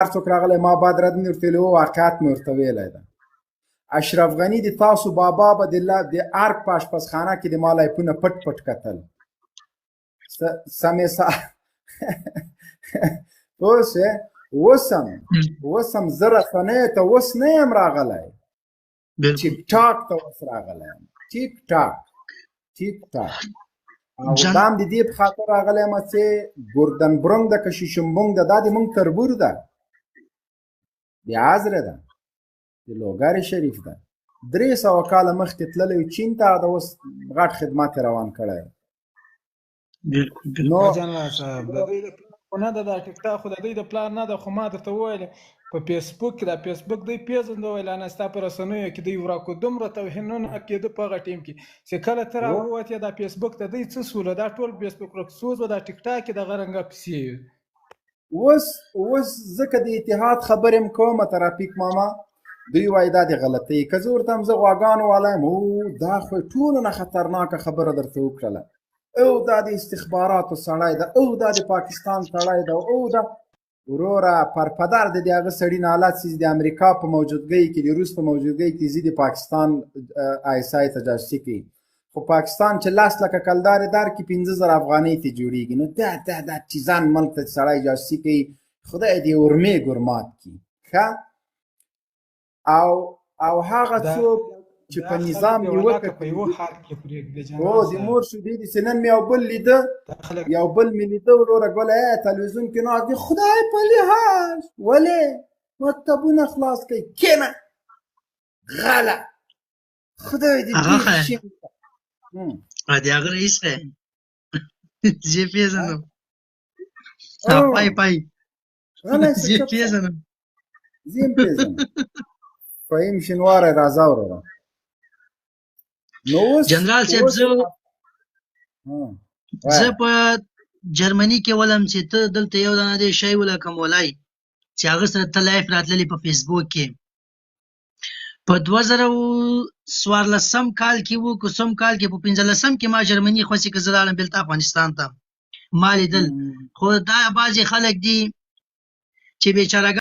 هر څوک راغلی ما بعد رد مې ورته ویلي و واقعیت مې ورته ویلی ده. اشرف غني د تاسو بابا به د ارګ په اشپزخانه کې د ما لایفونه پټ پټ کتل. سمې اوس هم زه رسنیو ته اوس نه یم راغلی، ټیک ټاک ته اوس راغلی یم. ټیک ټاک او دا هم د دې په خاطر راغلی یم چې ګوردنبرونګ ده که شیشنبونګ ده دا د مونږ تربور ده، د عذره ده، د لوګر شریف ده. 300 کاله مخکې تللی و چین ته، دا اوس غټ خدمات یې روان کړی. نو جنرال صاحب د دوی د پلار نه ده، دا ټیک ټاک خو د دوی د پلار نه ده، خو ما درته وویل په فیسبوک کې دا فیسبوک دوی پېژنده ویل نه ستا په رسنیو کې دوی وراکو دومره توهینونه کېده په هغه ټیم کې چې کله ته راووتې دا فیسبوک د دوی څه سوله دا ټول فیسبوک رقصوز و دا ټیک ټاک کې دغه رنګه پسې اوس ځکه د اتحاد خبرې م کومه ترافیک ماما دوی وایي دا د غلطۍ که زه ورته هم زه غواګانو والا یم دا خو ټولو نه خطرناکه خبره درته وکړله او دا د استخباراتو سړی ده او دا د پاکستان سړی ده او دا وروره پرپدر د هغه سړي نه حالت چې د امریکا په موجودګۍ کې د روس په موجودګۍ کې زی د پاکستان آی اس آی ته جاسوسي کوي، خو پاکستان چې 10 لکه کلدارې درکړي 15,000 افغانۍ ته جوړېږي. نو دا چیزان ملک ته سړی جاسوسي کوي خدای دې ورمې ګرمات کړي. ښه او هغه څوک چې په نظام یې وکړي او د مور شیدې دي چې نن مې یو بل لیده وروره ګوله تلویزیون کې ناست دی خدای په لحاظ ولې مکتبونه خلاص کوي کینه غله خدای دې د هغه رئیس دی زه یې پېژنم پای زه یې پېژنم فهیم شینواری راځه وروره. جنرال صاحب زه په جرمني کې ولم چې ته دلته یو دانه دی شی ولکمولای چې هغه سره ته لایف راتللی په فیسبوک کې په 2014 کال کې و کوم کال کې په 15 کې ما جرمني خوښي کې زړه بلته افغانستان ته ما لیدل، خو دا بعضې خلک دي چې بیچاره